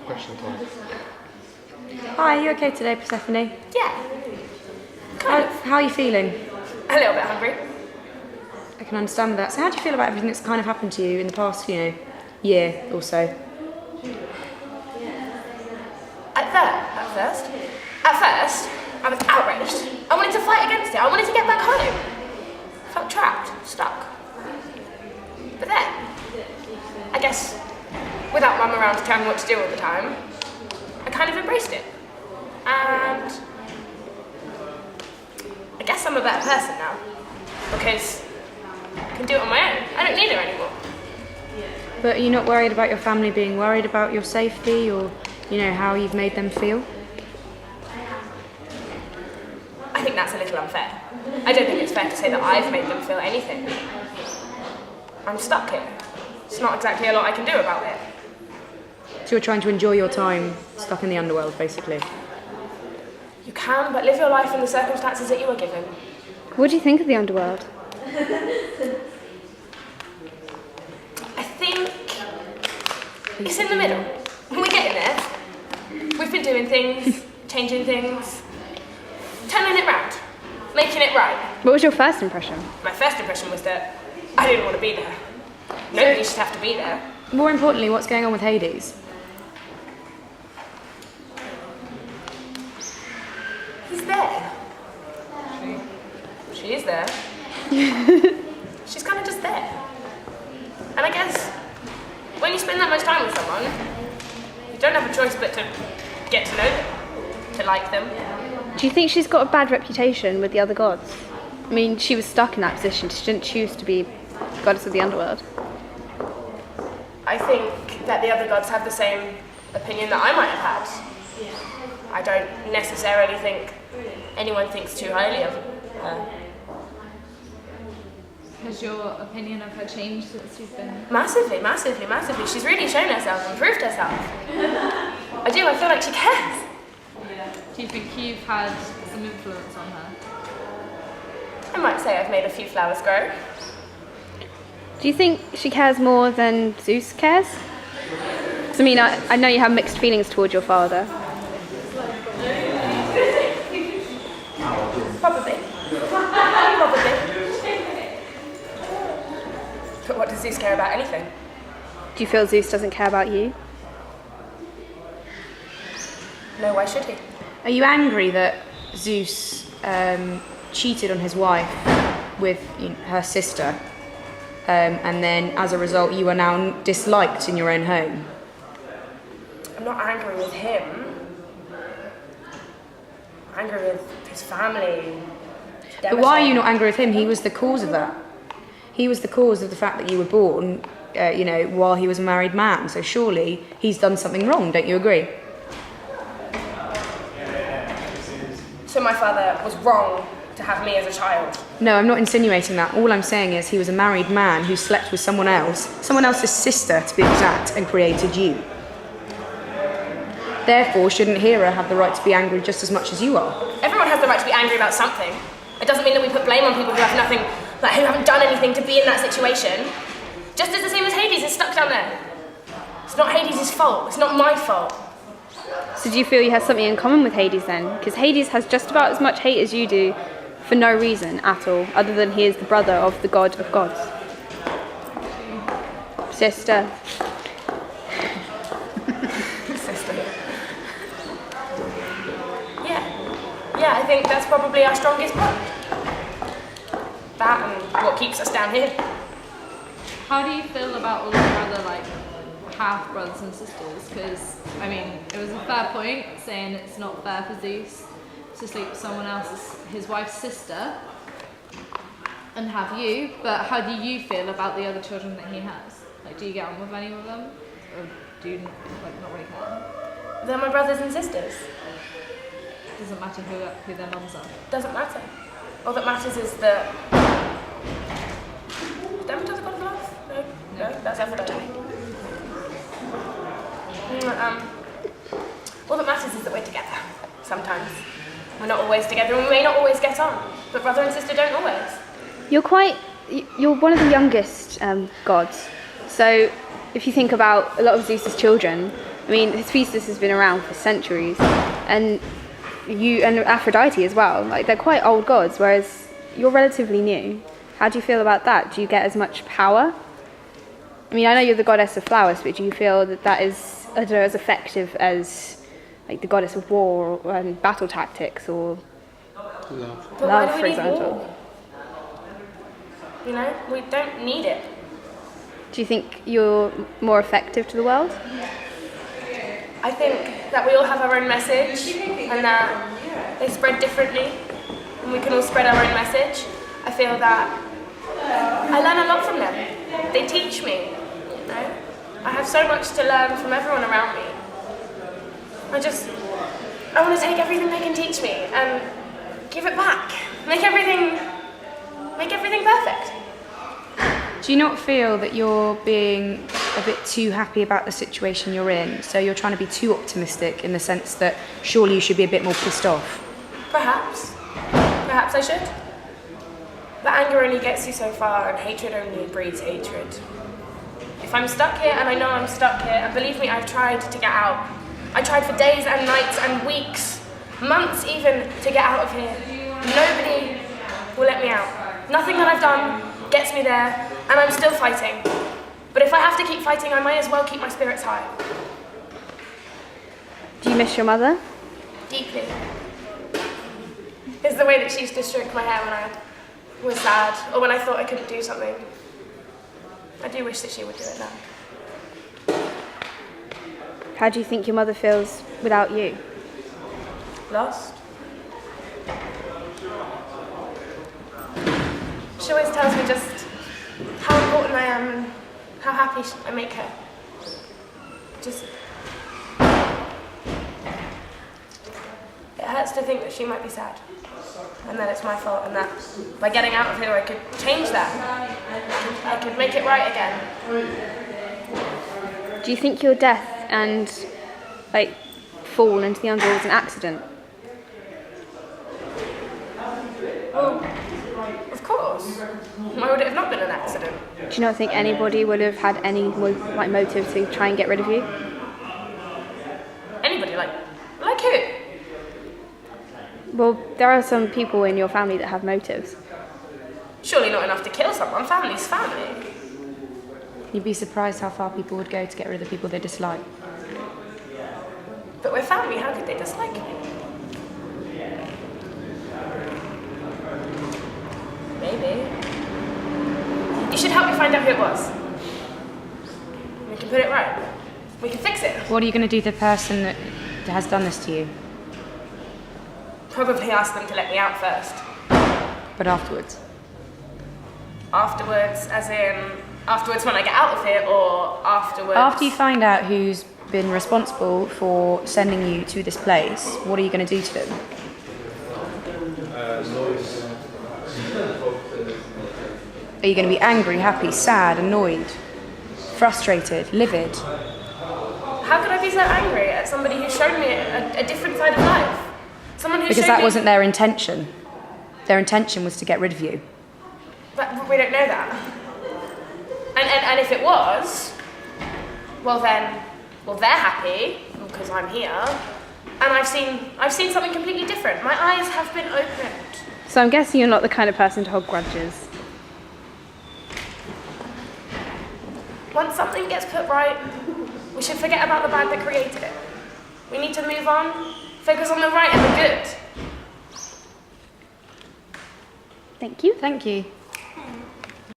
Question time. Hi, are you okay today, Persephone? Yeah, kind of. How are you feeling? A little bit hungry. I can understand that. So how do you feel about everything that's kind of happened to you in the past, year or so? At first, I was outraged. I wanted to fight against it. I wanted to get back home. I felt trapped, stuck. But then, I guess, without Mum around to tell me what to do all the time, I kind of embraced it. And I guess I'm a better person now, because I can do it on my own. I don't need her anymore. But are you not worried about your family being worried about your safety or, how you've made them feel? I think that's a little unfair. I don't think it's fair to say that I've made them feel anything. I'm stuck here. It's not exactly a lot I can do about it. So you're trying to enjoy your time stuck in the underworld, basically? You can, but live your life in the circumstances that you were given. What do you think of the underworld? I think it's in the middle. When we get in there, we've been doing things, changing things, turning it round, making it right. What was your first impression? My first impression was that I didn't want to be there. Nobody should have to be there. More importantly, what's going on with Hades? He's there. She is there. She's kind of just there. And I guess when you spend that much time with someone, you don't have a choice but to get to know them, to like them. Do you think she's got a bad reputation with the other gods? I mean, she was stuck in that position. She didn't choose to be goddess of the underworld. I think that the other gods have the same opinion that I might have had. I don't necessarily think anyone thinks too highly of her. Has your opinion of her changed since you've been... Massively, massively, massively. She's really shown herself and proved herself. I feel like she cares. Do you think you've had some influence on her? I might say I've made a few flowers grow. Do you think she cares more than Zeus cares? 'Cause, I mean, I know you have mixed feelings towards your father. Probably. But what does Zeus care about anything? Do you feel Zeus doesn't care about you? No, why should he? Are you angry that Zeus cheated on his wife with her sister, and then as a result you are now disliked in your own home? I'm not angry with him. I'm angry with his family. But why are you not angry with him? He was the cause of that. He was the cause of the fact that you were born, while he was a married man. So surely he's done something wrong, don't you agree? So my father was wrong to have me as a child? No, I'm not insinuating that. All I'm saying is he was a married man who slept with someone else's sister to be exact, and created you. Therefore, shouldn't Hera have the right to be angry just as much as you are? Everyone has the right to be angry about something. It doesn't mean that we put blame on people who have nothing, who haven't done anything to be in that situation. Just as the same as Hades is stuck down there. It's not Hades' fault. It's not my fault. So do you feel you have something in common with Hades then? Because Hades has just about as much hate as you do for no reason at all, other than he is the brother of the god of gods. Sister. Sister. Yeah, I think that's probably our strongest bond. That and what keeps us down here. How do you feel about all of your other, half brothers and sisters? Because, it was a fair point saying it's not fair for Zeus to sleep with someone else's, his wife's sister, and have you, but how do you feel about the other children that he has? Do you get on with any of them? Or do you, not really care? They're my brothers and sisters. Doesn't matter who their mums are. Doesn't matter. All that matters is that... Demeter the god of love? No, that's Aphrodite. All that matters is that we're together. Sometimes. We're not always together and we may not always get on. But brother and sister don't always. You're one of the youngest gods. So if you think about a lot of Zeus's children, mean, Hephaestus has been around for centuries, and you and Aphrodite as well. Like, they're quite old gods, whereas you're relatively new. How do you feel about that? Do you get as much power? I mean, I know you're the goddess of flowers, but do you feel that that is, I don't know, as effective as like the goddess of war and battle tactics or But love, why do for we need example? war? You know, we don't need it. Do you think you're more effective to the world? I think that we all have our own message and that they spread differently and we can all spread our own message. I feel that I learn a lot from them. They teach me, you know. I have so much to learn from everyone around me. I want to take everything they can teach me and give it back. Make everything perfect. Do you not feel that you're being a bit too happy about the situation you're in? So you're trying to be too optimistic in the sense that surely you should be a bit more pissed off? Perhaps I should. But anger only gets you so far and hatred only breeds hatred. If I'm stuck here and I know I'm stuck here, and believe me, I've tried to get out. I tried for days and nights and weeks, months even, to get out of here. Nobody will let me out. Nothing that I've done gets me there, and I'm still fighting. But if I have to keep fighting, I might as well keep my spirits high. Do you miss your mother? Deeply. It's the way that she used to stroke my hair when I was sad, or when I thought I couldn't do something. I do wish that she would do it now. How do you think your mother feels without you? Lost. She always tells me just how important I am and how happy I make her. Just... It hurts to think that she might be sad. And that it's my fault, and that by getting out of here I could change that. I could make it right again. Do you think your death and like fall into the underworld was an accident? Well, of course. Why would it have not been an accident? Do you not think anybody would have had any like motive to try and get rid of you? Anybody, like who? Well, there are some people in your family that have motives. Surely not enough to kill someone. Family's family. You'd be surprised how far people would go to get rid of the people they dislike. But we're family, how could they dislike me? Maybe. You should help me find out who it was. We can put it right. We can fix it. What are you going to do to the person that has done this to you? Probably ask them to let me out first. But afterwards? Afterwards, as in... Afterwards when I get out of here, or afterwards... After you find out who's been responsible for sending you to this place, what are you going to do to them? Are you going to be angry, happy, sad, annoyed, frustrated, livid? How could I be so angry at somebody who's shown me a different side of life? Someone who Because showed that me... wasn't their intention. Their intention was to get rid of you. But we don't know that. And if it was, well then, they're happy because I'm here, and I've seen something completely different. My eyes have been opened. So I'm guessing you're not the kind of person to hold grudges. Once something gets put right, we should forget about the bad that created it. We need to move on, focus on the right and the good. Thank you. Thank you.